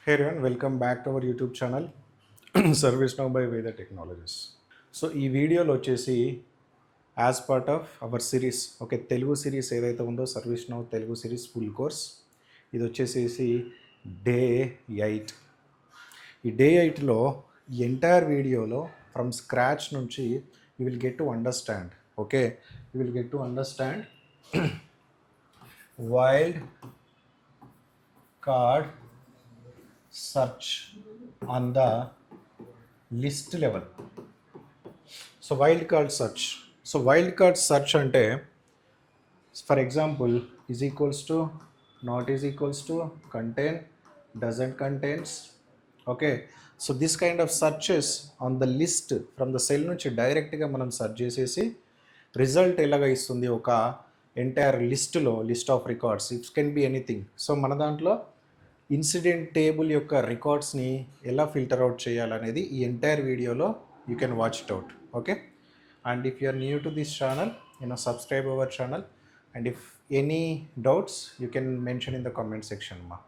Hey everyone, welcome back to our YouTube channel Service Now by Veda Technologies. So ఈ వీడియోలో వచ్చేసి as part of our series okay Telugu series ఏదైతే ఉందో service now Telugu series full course ఇది వచ్చేసేసి day 8. ఈ day 8లో ఈ entire వీడియోలో ఫ్రమ్ స్క్రాచ్ నుంచి you will get to understand okay you will get to understand wild card search on the list level. So wildcard search. So wildcard search ante, for example, is equals to, not is equals to, contain, doesn't contains. Okay. So this kind of searches on the list from the cell నుంచి డైరెక్ట్గా మనం search చేసేసి result ఎలాగ ఇస్తుంది ఒక entire లిస్ట్లో list of records it's can be anything. So మన దాంట్లో ఇన్సిడెంట్ టేబుల్ యొక్క రికార్డ్స్ని ఎలా ఫిల్టర్ అవుట్ చేయాలనేది ఈ ఎంటైర్ వీడియోలో you can watch it out okay. And if you are new to this channel subscribe our channel and if any doubts you can mention in the comment section మా.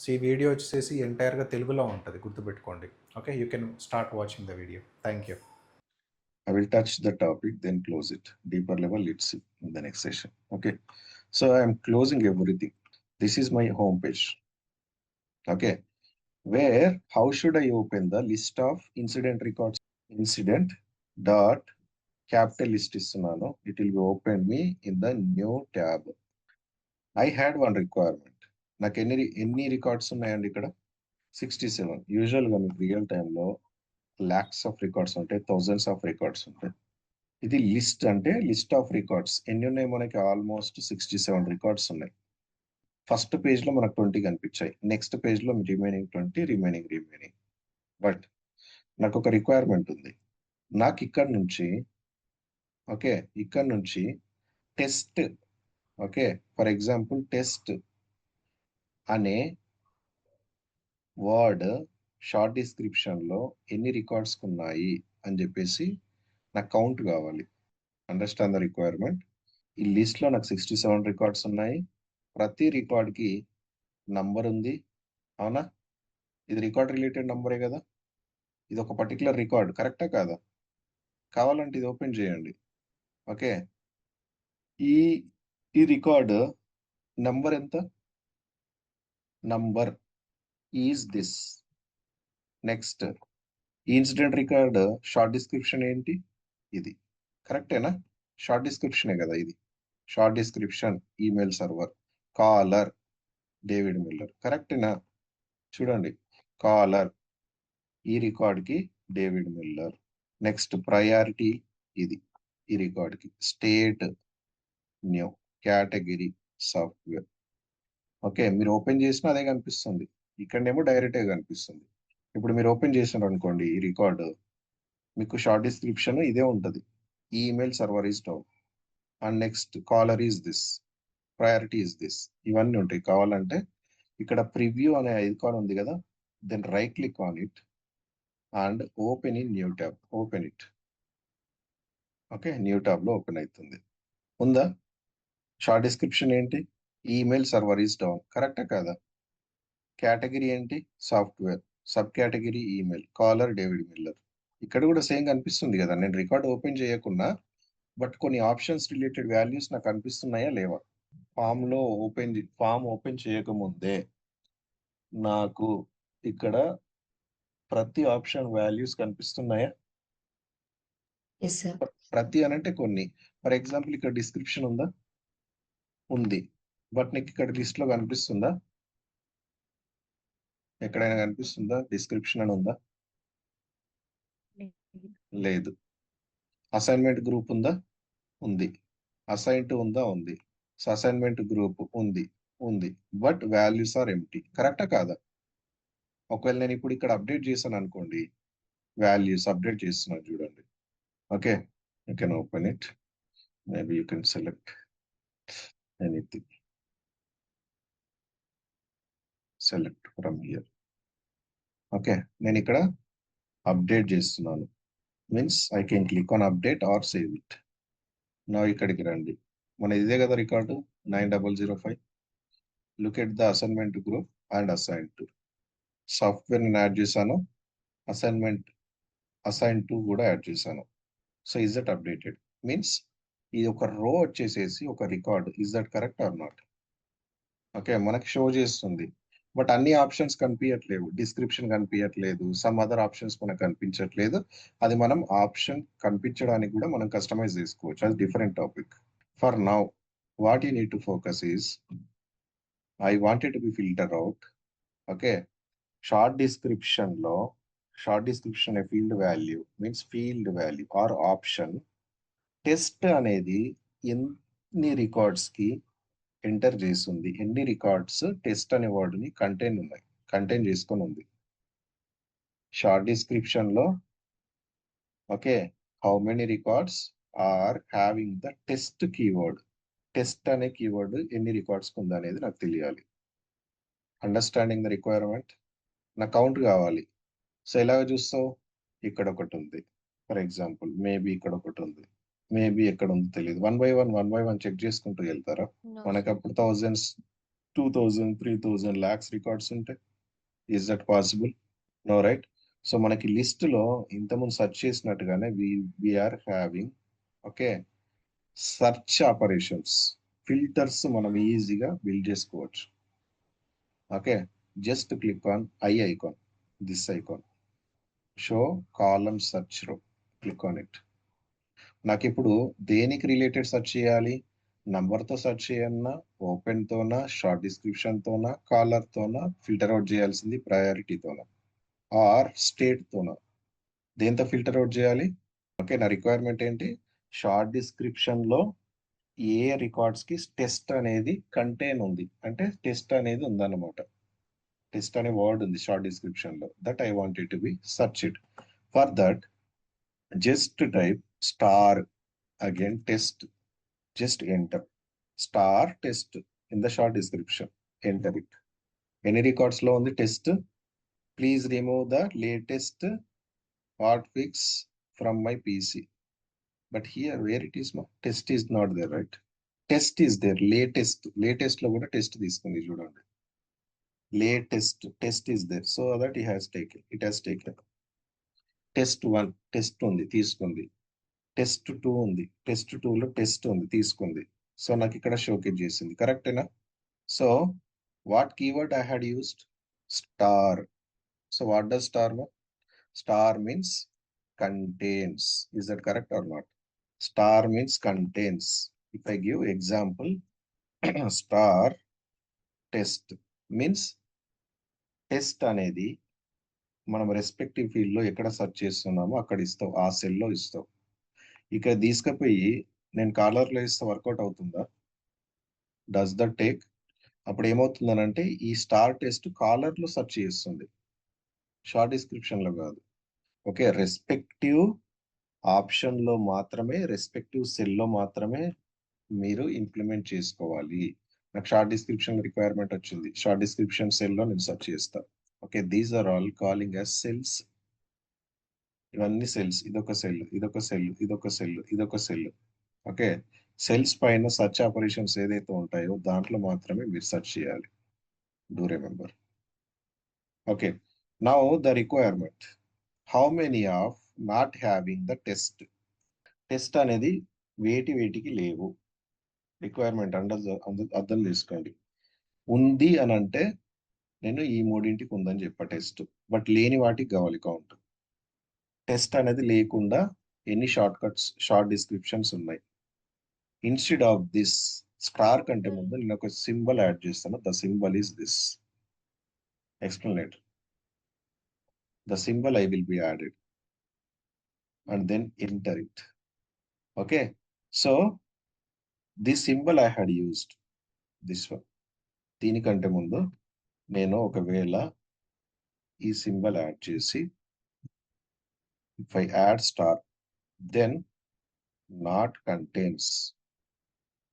So ఈ video వచ్చేసి ఎంటైర్గా తెలుగులో ఉంటుంది, గుర్తుపెట్టుకోండి okay. You can start watching the video. Thank you. I will touch the topic, then close it. Deeper level, let's see in the next session. Okay. So I am closing everything. This is my home page. Okay. Where, how should I open the list of incident records? Incident dot capital list is nano. It will be open me in the new tab. I had one requirement. నాకు ఎన్ని records ఉన్నాయండి ఇక్కడ 67. యూజువల్గా మీకు real టైంలో lakhs of records ఉంటాయి, thousands of records ఉంటాయి. ఇది లిస్ట్ అంటే లిస్ట్ ఆఫ్ రికార్డ్స్ ఎన్ని ఉన్నాయి మనకి? ఆల్మోస్ట్ 67 రికార్డ్స్ ఉన్నాయి. ఫస్ట్ పేజ్ లో మనకు 20 కనిపించాయి, నెక్స్ట్ పేజ్ లో రిమైనింగ్ 20, రిమైనింగ్. బట్ నాకు ఒక రిక్వైర్మెంట్ ఉంది. నాకు ఇక్కడ నుంచి ఓకే, ఇక్కడ నుంచి test okay, for example test అనే వర్డ్ షార్ట్ డిస్క్రిప్షన్ లో ఎన్ని రికార్డ్స్ ఉన్నాయి అని చెప్పేసి నాకు కౌంట్ కావాలి. Understand the requirement. ఈ లిస్ట్ లో నాకు 67 రికార్డ్స్ ఉన్నాయి. ప్రతి రికార్డ్ కి నంబర్ ఉంది, అవునా? ఇది రికార్డ్ రిలేటెడ్ నంబరే కదా. ఇది ఒక పర్టికులర్ రికార్డ్, కరెక్టా కాదా? కావాలంటే ఇది ఓపెన్ చేయండి. ఓకే, ఈ ఈ రికార్డ్ నంబర్ ఎంత? Number is this. నెక్స్ట్ ఈ ఇన్సిడెంట్ రికార్డ్ షార్ట్ డిస్క్రిప్షన్ ఏంటి? ఇది కరెక్టేనా? షార్ట్ డిస్క్రిప్షనే కదా ఇది. Short description email server caller David Miller, కరెక్టేనా? చూడండి, కాలర్ ఈ రికార్డ్ కి డేవిడ్ మిల్లర్. నెక్స్ట్ ప్రయారిటీ ఇది ఈ రికార్డ్ కి, state new, category software. Okay, మీరు ఓపెన్ చేసినా అదే కనిపిస్తుంది, ఇక్కడనేమో డైరెక్ట్గా కనిపిస్తుంది. ఇప్పుడు మీరు ఓపెన్ చేసినారు అనుకోండి ఈ రికార్డు, మీకు షార్ట్ డిస్క్రిప్షన్ ఇదే ఉంటుంది. Email server is down and next caller is this, priority is this, ఇవన్నీ ఉంటాయి. కావాలంటే ఇక్కడ ప్రివ్యూ అనే ఐకాన్ ఉంది కదా, then right click on it and open in new tab. Open it. Okay, new tab లో ఓపెన్ అవుతుంది. ఉందా? షార్ట్ డిస్క్రిప్షన్ ఏంటి? ఈమెయిల్ సర్వర్ ఈజ్ డౌన్, కరెక్టా కాదా? కేటగిరీ ఏంటి? Software. Sub category email, caller David Miller. ఇక్కడ కూడా సేమ్ కనిపిస్తుంది కదా. నేను రికార్డ్ ఓపెన్ చేయకుండా బట్ కొన్ని ఆప్షన్స్ రిలేటెడ్ వాల్యూస్ నాకు కనిపిస్తున్నాయా లేవా? ఫామ్ ఓపెన్ చేయకముందే నాకు ఇక్కడ ప్రతి ఆప్షన్ వాల్యూస్ కనిపిస్తున్నాయా? ప్రతి అనంటే కొన్ని. ఫర్ ఎగ్జాంపుల్ ఇక్కడ డిస్క్రిప్షన్ ఉందా? ఉంది. బట్ నీకు ఇక్కడ లిస్ట్ లో కనిపిస్తుందా? ఎక్కడైనా కనిపిస్తుందా డిస్క్రిప్షన్ అని ఉందా? లేదు. అసైన్మెంట్ గ్రూప్ ఉందా? ఉంది. అసైన్ టు ఉందా? ఉంది. సో అసైన్మెంట్ గ్రూప్ ఉంది బట్ వాల్యూస్ ఆర్ ఎంటీ, కరెక్టా కాదా? ఒకవేళ నేను ఇప్పుడు ఇక్కడ అప్డేట్ చేశాను అనుకోండి, వాల్యూస్ అప్డేట్ చేస్తున్నాను చూడండి. Okay, you can open it. Maybe you can select anything. Select from here. Okay, నేను ఇక్కడ అప్డేట్ చేస్తున్నాను, means I can click on update or save it. నా ఇక్కడికి రండి, మన ఇదే కదా record 9005. Look at the assignment group and assign to. Software నేను యాడ్ చేశాను, అసైన్మెంట్ అసైన్ టు కూడా యాడ్ చేశాను. So is that updated means ఇది ఒక రో వచ్చేసేసి ఒక record. Is that correct or not? Okay, మనకి షో చేస్తుంది, బట్ అన్ని ఆప్షన్స్ కనిపించట్లేవు. డిస్క్రిప్షన్ కనిపించట్లేదు, సమ్ అదర్ ఆప్షన్స్ మనకు కనిపించట్లేదు. అది మనం ఆప్షన్ కనిపించడానికి కూడా మనం కస్టమైజ్ చేసుకోవచ్చు, అది different topic. For now what you need to focus is I wanted to be filter out. Okay, short description లో short description field value means field value or option test అనేది ఎన్ని records కి enter చేస్తుంది, ఎన్ని records test అనే వర్డ్ని contain చేసుకొని ఉంది short description లో. Okay, how many records are having the test keyword. Test అనే కీవర్డ్ ఎన్ని రికార్డ్స్ ఉంది అనేది నాకు తెలియాలి. Understanding the requirement. నా కౌంట్ కావాలి. సో ఎలాగ చూస్తావు? ఇక్కడ ఒకటి ఉంది ఫర్ ఎగ్జాంపుల్, మేబీ ఇక్కడ ఒకటి ఉంది, మేబీ ఎక్కడ ఉందో తెలియదు. వన్ బై వన్ చెక్ చేసుకుంటూ వెళ్తారా? No, మనకి sir. అప్పుడు 1000s, 2000, 3000 lakhs రికార్డ్స్ ఉంటాయి. Is that possible? No, right? So మనకి లిస్ట్ లో ఇంతకుముందు సెర్చ్ చేసినట్టుగానే we're having okay search operations, filters మనం ఈజీగా బిల్డ్ చేసుకోవచ్చు. Okay, just click on icon, this icon, show column search row, click on it. నాకు ఇప్పుడు దేనికి రిలేటెడ్ సెర్చ్ చేయాలి? నంబర్తో సెర్చ్ చేయన్నా, ఓపెన్ తోనా, షార్ట్ డిస్క్రిప్షన్ తోనా, కాలర్ తోనా, ఫిల్టర్ అవుట్ చేయాల్సింది ప్రయారిటీతోనా, ఆర్ స్టేట్ తోనా? దేంతో ఫిల్టర్ అవుట్ చేయాలి? ఓకే, నా రిక్వైర్మెంట్ ఏంటి? షార్ట్ డిస్క్రిప్షన్ లో ఏ రికార్డ్స్ కి టెస్ట్ అనేది కంటైన్ ఉంది, అంటే టెస్ట్ అనేది ఉందన్నమాట. టెస్ట్ అనే వర్డ్ ఉంది షార్ట్ డిస్క్రిప్షన్ లో, that I wanted to be search it. For that just type star again test, just enter star test in the short description, enter it. Any records లో ఉంది test. Please remove the latest hotfix from my PC. But here where it is, test is not there, right? Test is there, latest లో కూడా test తీసుకుంది చూడండి. Test is there, so that it has taken test 1 test ఉంది తీసుకుంది, test 2 ఉంది, test 2లో test ఉంది తీసుకుంది. సో నాకు ఇక్కడ షోకేజ్ చేసింది, కరెక్టేనా? So what keyword I had used? Star. So what does star mean? Star means contains. Is that correct or not? Star means contains. If I give example star test means test అనేది మనం respective field లో ఎక్కడ search చేస్తున్నామో అక్కడ ఇస్తావు, ఆ సెల్లో ఇస్తావు. ఇక తీసుకుపోయి నేను కాలర్లో ఇస్తే వర్కౌట్ అవుతుందా? Does the take? అప్పుడు ఏమవుతుందనంటే ఈ స్టార్ టెస్ట్ కాలర్ లో సెర్చ్ చేస్తుంది, షార్ట్ డిస్క్రిప్షన్ లో కాదు. ఓకే, రెస్పెక్టివ్ ఆప్షన్ లో మాత్రమే, రెస్పెక్టివ్ సెల్ లో మాత్రమే మీరు ఇంప్లిమెంట్ చేసుకోవాలి. నాకు షార్ట్ డిస్క్రిప్షన్ రిక్వైర్మెంట్ వచ్చింది, షార్ట్ డిస్క్రిప్షన్ సెల్ లో నేను సెర్చ్ చేస్తా. Okay, these are all calling as cells. ఇవన్నీ సెల్స్, ఇదొక సెల్, ఇదొక సెల్, ఇదొక సెల్, ఇదొక సెల్. ఓకే, సెల్స్ పైన సెర్చ్ ఆపరేషన్స్ ఏదైతే ఉంటాయో దాంట్లో మాత్రమే మీరు సెర్చ్ చేయాలి. Do remember. Okay, now the requirement. How many of not having the test? Test అనేది వేటికి లేవు. రిక్వైర్మెంట్ అర్థం చేసుకోండి. ఉంది అని అంటే నేను ఈ మూడింటికి ఉందని చెప్పా టెస్ట్, బట్ లేని వాటికి కావాలి కౌంట్. టెస్ట్ అనేది లేకుండా ఎన్ని షార్ట్ కట్స్, షార్ట్ డిస్క్రిప్షన్స్ ఉన్నాయి. ఇన్స్టెడ్ ఆఫ్ దిస్ స్టార్ కంటే ముందు నేను ఒక సింబల్ యాడ్ చేస్తాను. The symbol is this explanator. The symbol I will be added and then enter it. Okay, so this symbol I had used, this one. దీనికంటే ముందు నేను ఒకవేళ ఈ సింబల్ యాడ్ చేసి if I add star then not contains.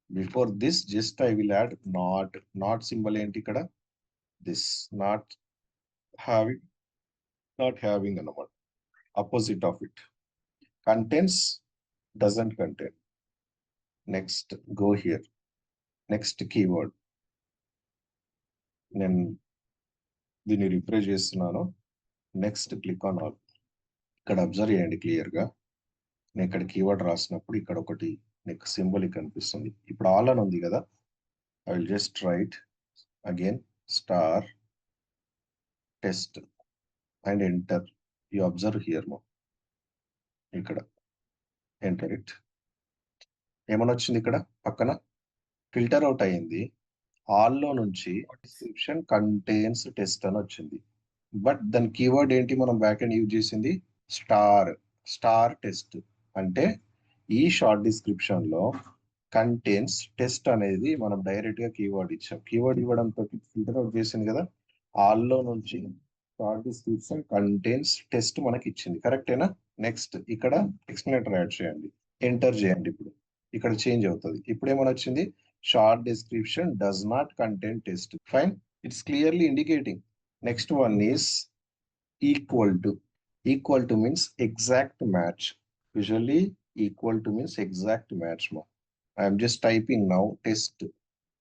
Before this just I will add not symbol ఏంటి ఇక్కడ? This not having, అన్నమాట, opposite of it. Contains, doesn't contain. Next go here, next keyword. నేను దీన్ని refresh చేస్తున్నాను. Next click on all. ఇక్కడ observe చేయండి క్లియర్గా. నేను ఇక్కడ కీవర్డ్ రాసినప్పుడు ఇక్కడ ఒకటి నీకు సింబల్ కనిపిస్తుంది. ఇప్పుడు ఆల్ అని ఉంది కదా, I will just write again star test and enter. You observe here no, ఇక్కడ ఎంటర్ ఇట్. ఏమని వచ్చింది ఇక్కడ పక్కన? ఫిల్టర్ అవుట్ అయ్యింది. ఆల్లో నుంచి డిస్క్రిప్షన్ కంటైన్స్ టెస్ట్ అని వచ్చింది. బట్ దాని కీవర్డ్ ఏంటి? మనం బ్యాక్ ఎండ్ యూజ్ చేసింది స్టార్ టెస్ట్. అంటే ఈ షార్ట్ డిస్క్రిప్షన్ లో కంటైన్స్ టెస్ట్ అనేది మనం డైరెక్ట్ గా కీవర్డ్ ఇచ్చాం. కీవర్డ్ ఇవ్వడంతో ఫిల్టర్ అవుట్ చేసింది కదా, ఆల్లో నుంచి షార్ట్ డిస్క్రిప్షన్ కంటైన్స్ టెస్ట్ మనకి ఇచ్చింది. కరెక్టేనా? నెక్స్ట్ ఇక్కడ ఎక్స్ప్లెనేటర్ యాడ్ చేయండి, ఎంటర్ చేయండి. ఇప్పుడు ఇక్కడ చేంజ్ అవుతుంది. ఇప్పుడు ఏమని వచ్చింది? Short description does not contain test. Fine, it's clearly indicating. Next one is equal to. Equal to means exact match. Usually equal to means exact match. I am just typing now test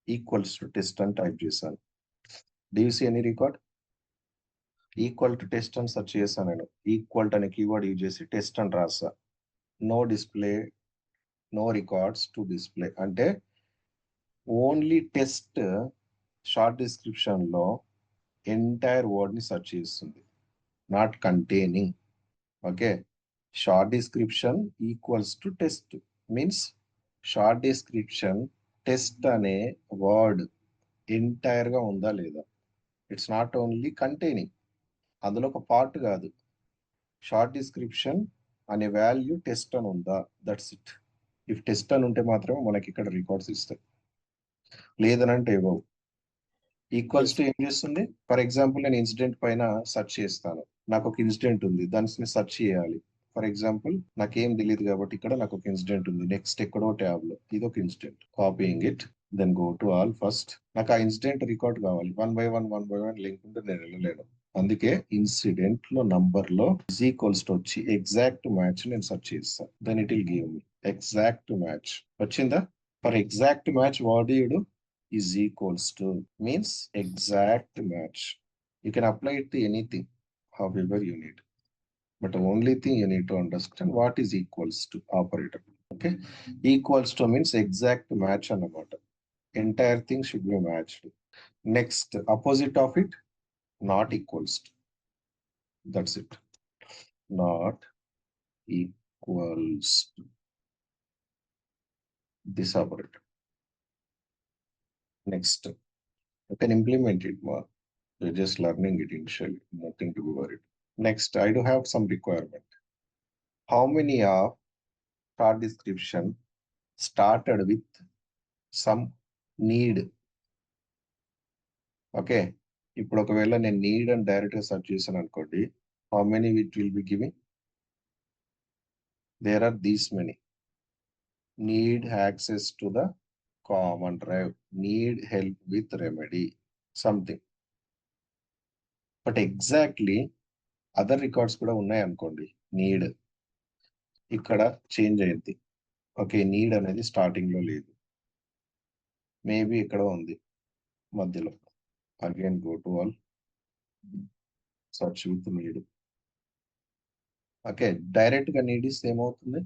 equals to test and type చేశాను. Do you see any record? Equal to test అని search చేశాను నేను. Equal to అనే keyword use చేసి test అని రాసా. No display, no records to display. అంటే only test short description లో ఎంటైర్ వర్డ్ ని సెర్చ్ చేస్తుంది, not containing. Okay, short description equals to test means short description test అనే వర్డ్ ఎంటైర్ గా ఉందా లేదా. ఇట్స్ నాట్ ఓన్లీ కంటైనింగ్, అందులో ఒక పార్ట్ కాదు. షార్ట్ డిస్క్రిప్షన్ అనే వాల్యూ టెస్ట్ అని ఉందా, దట్స్ ఇట్. ఇఫ్ టెస్ట్ అని ఉంటే మాత్రమే మనకి ఇక్కడ రికార్డ్స్ ఇస్తాయి, లేదనంటే ఇవ్వవు. ఈక్వల్స్ టు ఏం చేస్తుంది? ఫర్ ఎగ్జాంపుల్ నేను ఇన్సిడెంట్ పైన సెర్చ్ చేస్తాను. నాకు ఒక ఇన్సిడెంట్ ఉంది, దాన్ని సెర్చ్ చేయాలి. ఫర్ ఎగ్జాంపుల్ నాకేం తెలియదు కాబట్టి ఇక్కడ నాకు ఒక ఇన్సిడెంట్ ఉంది. నెక్స్ట్ ఎక్కడో ట్యాబ్ లో ఇది ఒక incident. Copying it, then go to all. First నాకు ఆ ఇన్సిడెంట్ రికార్డ్ కావాలి. వన్ బై వన్ లింక్ ఉంటే నేను వెళ్ళలేను. అందుకే ఇన్సిడెంట్ లో నంబర్ లో ఈజ్ ఈక్వల్స్ టు వచ్చి ఎగ్జాక్ట్ మ్యాచ్ నేను సెర్చ్ చేస్తాను. Then it will give me exact match. వచ్చిందా? For exact match what you do is equals to means exact match. You can apply it to anything, however you need. But the only thing you need to understand what is equals to operator. Okay, equals to means exact match anamata. Entire thing should be matched. Next, opposite of it, not equals to. That's it. Not equals to this operator. Next, you can implement it more. You're just learning it initially, nothing to be worried. Next, I do have some requirement. How many of short description started with some need? Okay, ఇప్పుడు ఒకవేళ నేను need అని direct గా search చేశాను అనుకోండి, how many it will be giving? There are these many. Need access to the common drive, need help with remedy, something. But exactly other records కూడా ఉన్నాయి అనుకోండి. నీడ్ ఇక్కడ చేంజ్ అయింది. ఓకే, నీడ్ అనేది starting లో లేదు, మేబీ ఇక్కడ ఉంది మధ్యలో. Again go to all, search with need. Okay, direct గా నీడ్ ఇస్తే ఏమవుతుంది?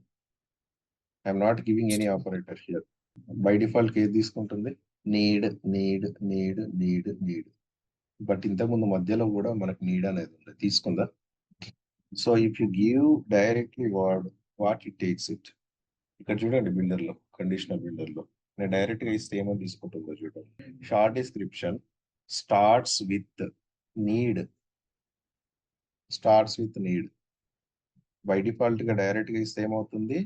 I'm not giving any operator here. By default ఏది తీసుకుంటుంది? Need need need need need. But ఇంతకుముందు మధ్యలో కూడా మనకు నీడ్ అనేది ఉంది, తీసుకుందా? So if you give directly what it takes it. ఇక్కడ చూడండి బిల్డర్ లో, కండిషనల్ బిల్డర్ లో నేను డైరెక్ట్ గా ఇస్తే ఏమని తీసుకుంటుందో చూడండి. Short description starts with need, starts with need. By default గా డైరెక్ట్ గా ఇస్తే ఏమవుతుంది?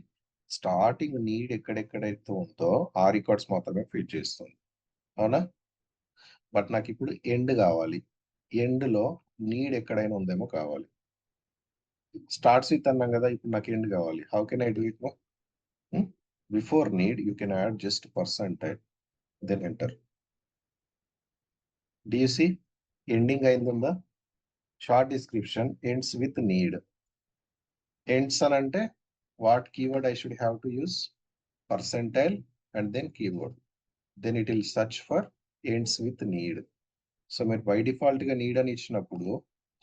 స్టార్టింగ్ నీడ్ ఎక్కడెక్కడైతే ఉందో ఆ రికార్డ్స్ మాత్రమే ఫీడ్ చేస్తుంది, అవునా? బట్ నాకు ఇప్పుడు ఎండ్ కావాలి. ఎండ్ లో నీడ్ ఎక్కడైనా ఉందేమో కావాలి. స్టార్ట్స్ విత్ అన్నాం కదా, ఇప్పుడు నాకు ఎండ్ కావాలి. How can I do it no? Before need you can add just percentile, then enter. Do you see? Ending అయిందా? Short description ends with need. Ends అని అంటే what keyword I should have to use? Percentile and then keyword. Then it will search for ends with need. So మీరు by డిఫాల్ట్గా need అని ఇచ్చినప్పుడు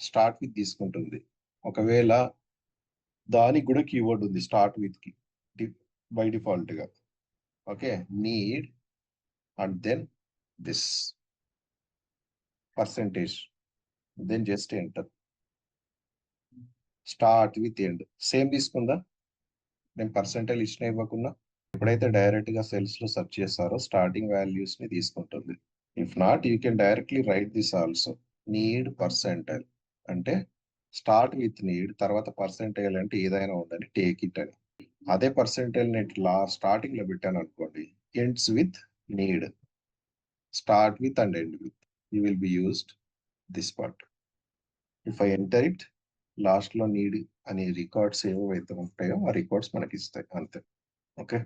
start with తీసుకుంటుంది. ఒకవేళ దానికి కూడా కీవర్డ్ ఉంది స్టార్ట్ విత్కి బై డిఫాల్ట్గా. Okay, need and then this percentage, then just enter. Start with end same తీసుకుందా, నేను పర్సెంటేజ్ ఇచ్చిన ఇవ్వకుండా. ఎప్పుడైతే డైరెక్ట్ గా సెల్స్ లో సెర్చ్ చేస్తారో స్టార్టింగ్ వాల్యూస్ ని తీసుకుంటుంది. If not you can directly right this also, need percentile అంటే స్టార్ట్ విత్ నీడ్, తర్వాత పర్సెంటైల్ అంటే ఏదైనా ఉండని, టేక్ ఇట్ అని. అదే పర్సెంటైల్ నెట్ స్టార్టింగ్ లో పెట్టాను అనుకోండి, ends with need, start with and end with, you will be used this part. If I enter it, last లో నీడ్ అనే రికార్డ్స్ ఏవైతే ఉంటాయో ఆ రికార్డ్స్ మనకి ఇస్తాయి అంతే. Okay,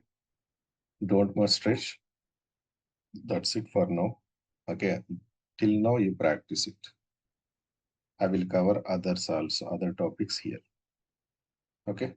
don't much stretch. That's it for now. Okay, till now you practice it. I will cover others also, other topics here. Okay.